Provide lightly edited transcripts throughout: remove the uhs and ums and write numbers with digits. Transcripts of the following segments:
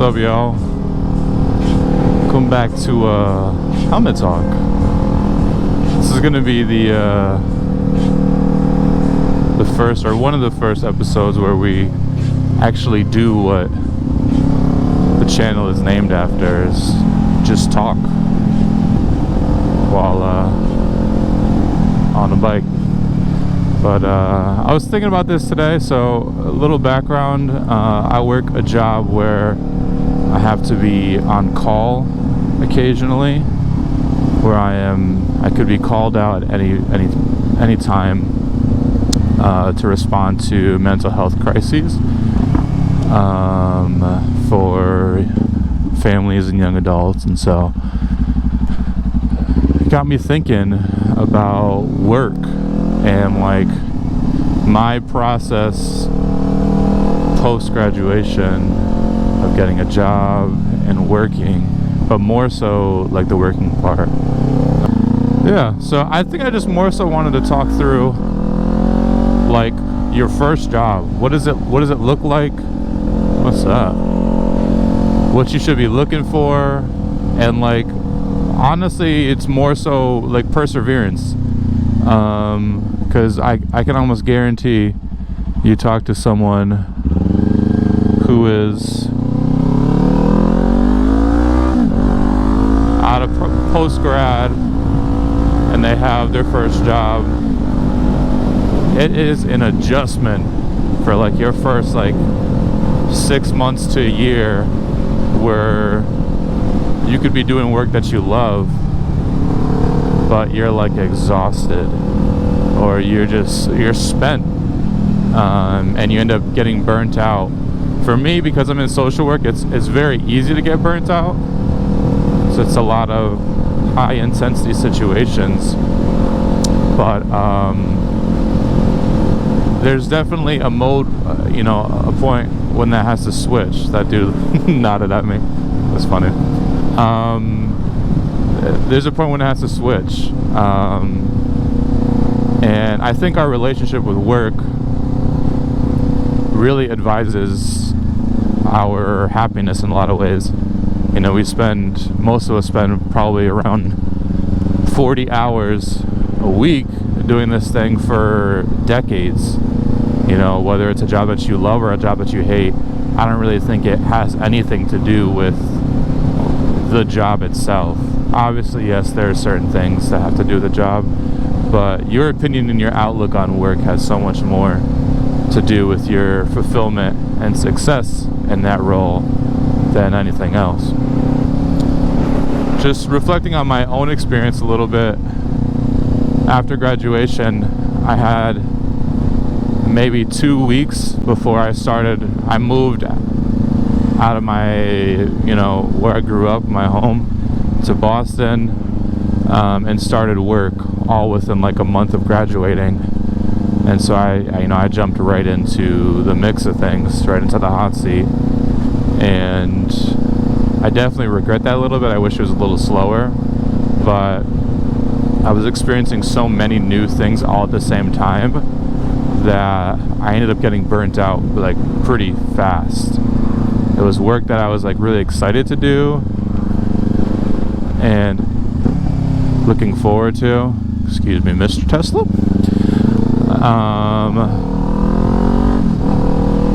up, y'all? Come back to Helmet Talk. This is gonna be the first, or one of the first episodes where we actually do what the channel is named after, is just talk while on a bike. But I was thinking about this today, so a little background. I work a job where I have to be on call occasionally, where I could be called out at any time to respond to mental health crises for families and young adults. And so it got me thinking about work and like my process post-graduation of getting a job and working, but more so like the working part. Yeah, so I think I just more so wanted to talk through like your first job. What does it look like? What's that? What you should be looking for, and like honestly it's more so like perseverance. Because I can almost guarantee you talk to someone who is out of post-grad and they have their first job. It is an adjustment for like your first like 6 months to a year, where you could be doing work that you love, but you're like exhausted, or you're spent, and you end up getting burnt out. For me, because I'm in social work, it's very easy to get burnt out. So it's a lot of high intensity situations, but there's definitely a mode, a point when that has to switch. That dude nodded at me. That's funny. There's a point when it has to switch, and I think our relationship with work really advises our happiness in a lot of ways. Most of us spend probably around 40 hours a week doing this thing for decades. Whether it's a job that you love or a job that you hate, I don't really think it has anything to do with the job itself. Obviously, yes, there are certain things that have to do with the job, but your opinion and your outlook on work has so much more to do with your fulfillment and success in that role than anything else. Just reflecting on my own experience a little bit, after graduation, I had maybe 2 weeks before I moved out of my, where I grew up, my home, to Boston, and started work all within like a month of graduating. And so I jumped right into the mix of things, right into the hot seat, and I definitely regret that a little bit. I wish it was a little slower, but I was experiencing so many new things all at the same time that I ended up getting burnt out like pretty fast. It was work that I was like really excited to do and looking forward to. Excuse me, Mr. Tesla.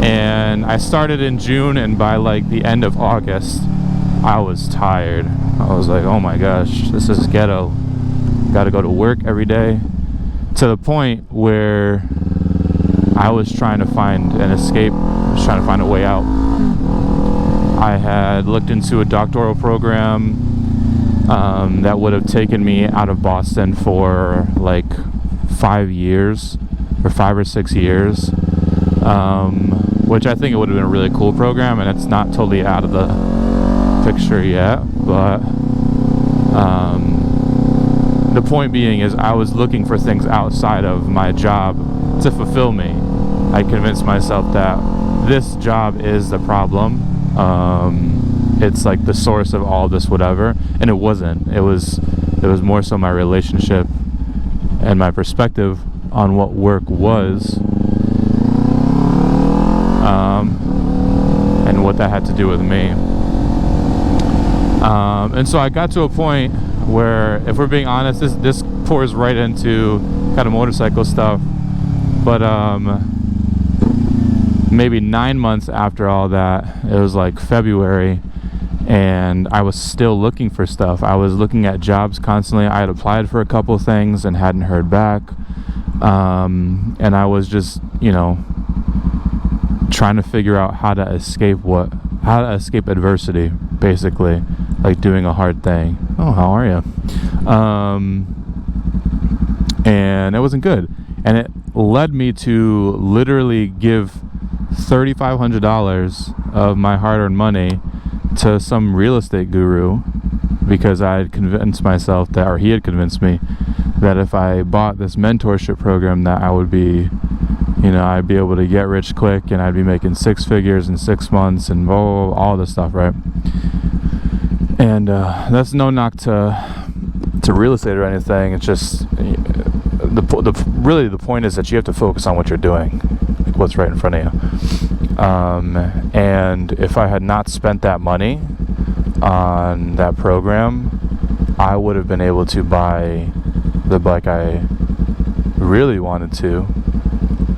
And I started in June, and by like the end of August, I was tired. I was like, oh my gosh, this is ghetto. Gotta go to work every day. To the point where I was trying to find an escape. I was trying to find a way out. I had looked into a doctoral program that would have taken me out of Boston for like 5 years, or 5 or 6 years, which I think it would have been a really cool program, and it's not totally out of the picture yet, but the point being is I was looking for things outside of my job to fulfill me. I convinced myself that this job is the problem. It's like the source of all this whatever, and it wasn't. It was more so my relationship and my perspective on what work was, and what that had to do with me. And so I got to a point where, if we're being honest, this pours right into kind of motorcycle stuff. But maybe 9 months after all that, it was like February, and I was still looking for stuff. I was looking at jobs constantly. I had applied for a couple things and hadn't heard back. And I was just, trying to figure out how to escape adversity, basically, like doing a hard thing. Oh, how are you? And it wasn't good. And it led me to literally give $3,500 of my hard-earned money to some real estate guru, because I had convinced myself that, or he had convinced me that if I bought this mentorship program, that I would be, I'd be able to get rich quick, and I'd be making 6 figures in 6 months, and all this stuff, right? And that's no knock to real estate or anything. It's just really the point is that you have to focus on what you're doing, like what's right in front of you. And if I had not spent that money on that program, I would have been able to buy the bike I really wanted to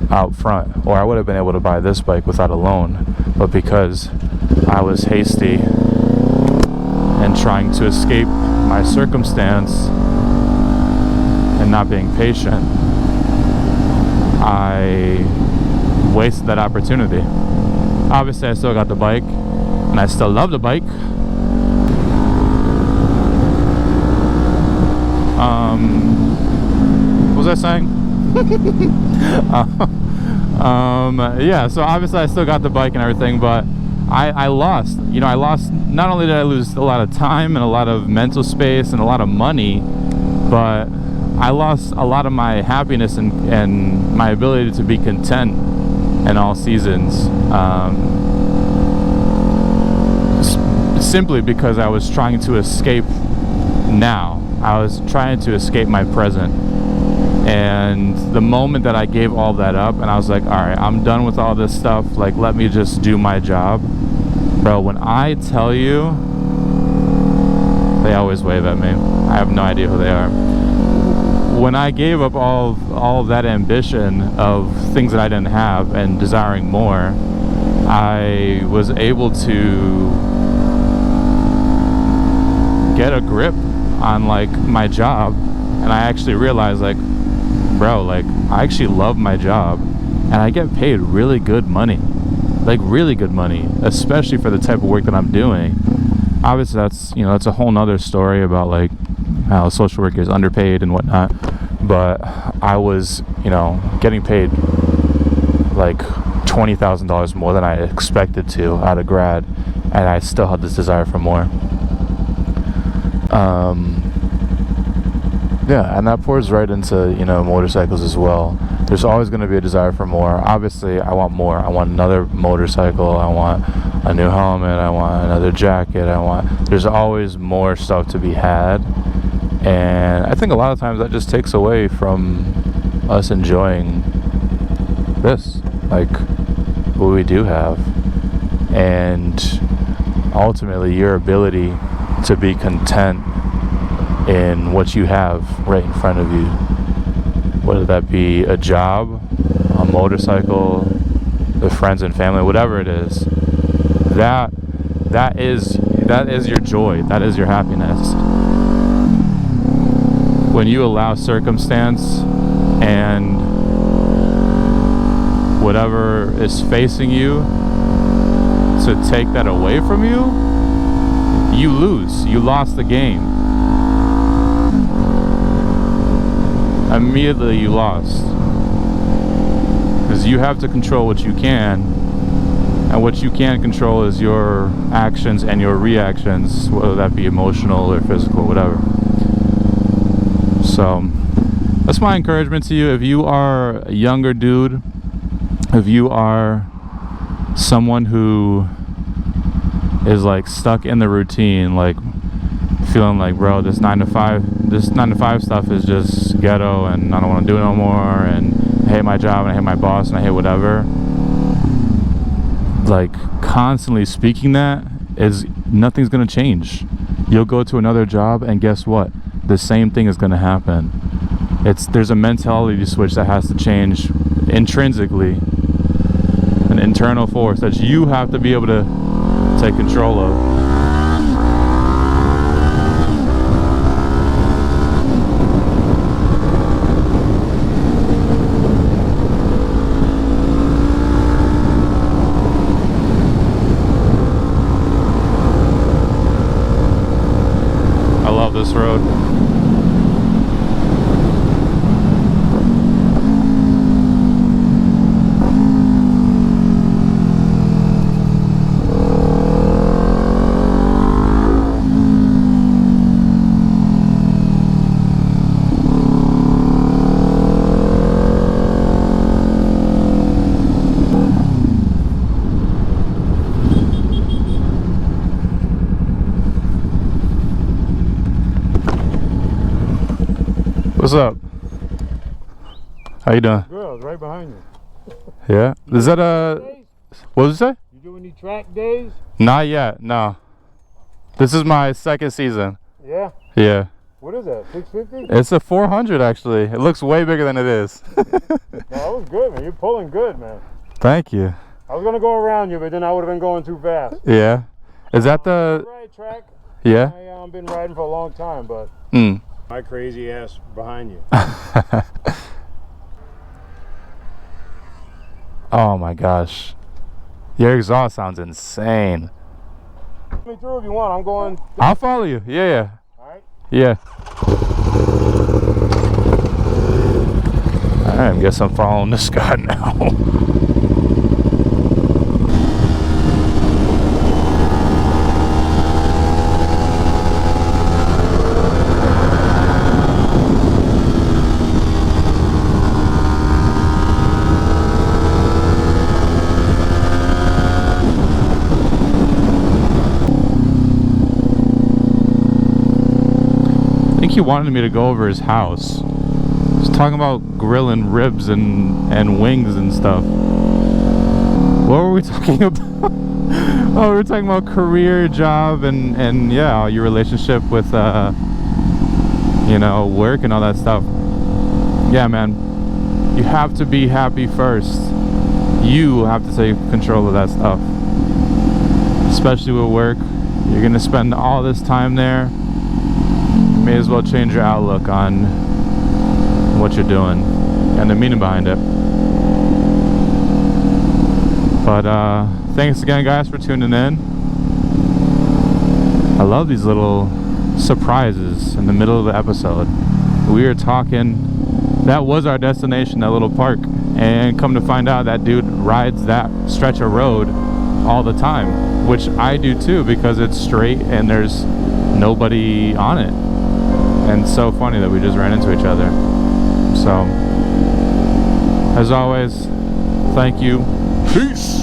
out front, or I would have been able to buy this bike without a loan. But because I was hasty and trying to escape my circumstance and not being patient, I wasted that opportunity. Obviously, I still got the bike, and I still love the bike. What was I saying? Yeah, so obviously I still got the bike and everything, but I lost. I lost. Not only did I lose a lot of time and a lot of mental space and a lot of money, but I lost a lot of my happiness and my ability to be content in all seasons. Simply because I was trying to escape now. I was trying to escape my present. And the moment that I gave all that up and I was like, all right, I'm done with all this stuff, like, let me just do my job. Bro, when I tell you, they always wave at me. I have no idea who they are. When I gave up all of that ambition of things that I didn't have and desiring more, I was able to get a grip on, like, my job. And I actually realized, like, bro, like, I actually love my job, and I get paid really good money, like really good money, especially for the type of work that I'm doing. Obviously that's a whole nother story about, like, how social work is underpaid and whatnot, but I was getting paid like $20,000 more than I expected to out of grad, and I still had this desire for more. Yeah, and that pours right into, motorcycles as well. There's always going to be a desire for more. Obviously, I want more. I want another motorcycle. I want a new helmet. I want another jacket. There's always more stuff to be had. And I think a lot of times that just takes away from us enjoying this, like, what we do have. And ultimately, your ability to be content in what you have right in front of you, whether that be a job, a motorcycle, with friends and family, whatever it is, that is your joy, that is your happiness. When you allow circumstance and whatever is facing you to take that away from you, you lose. You lost the game. Immediately you lost, because you have to control what you can, and what you can control is your actions and your reactions, whether that be emotional or physical, whatever. So that's my encouragement to you. If you are a younger dude, if you are someone who is, like, stuck in the routine, like feeling like, bro, this 9 to 5 stuff is just ghetto and I don't want to do it no more, and I hate my job and I hate my boss and I hate whatever, like, constantly speaking that is, nothing's gonna change. You'll go to another job and guess what? The same thing is going to happen. There's a mentality switch that has to change intrinsically. An internal force that you have to be able to take control of. I love this road. What's up? How you doing? Good, I was right behind you. Yeah? Is that what did you say? You do any track days? Not yet, no. This is my second season. Yeah. Yeah. What is that, 650? It's a 400 actually. It looks way bigger than it is. No, that was good, man. You're pulling good, man. Thank you. I was going to go around you, but then I would have been going too fast. Yeah. Is that the... Right track? Yeah? I've been riding for a long time, but... My crazy ass behind you. Oh my gosh. Your exhaust sounds insane. Let me through if you want. I'm going... I'll follow you. Yeah. Alright. Yeah. I guess I'm following this guy now. He wanted me to go over his house. He was talking about grilling ribs and wings and stuff. What were we talking about? Oh, we were talking about career, job, and yeah, your relationship with you know, work and all that stuff. Yeah, man, you have to be happy first. You have to take control of that stuff, especially with work. You're gonna spend all this time there. May as well change your outlook on what you're doing and the meaning behind it. But thanks again, guys, for tuning in. I love these little surprises in the middle of the episode. We were talking, that was our destination, that little park, and come to find out that dude rides that stretch of road all the time, which I do too, because it's straight and there's nobody on it. And so funny that we just ran into each other. So, as always, thank you. Peace.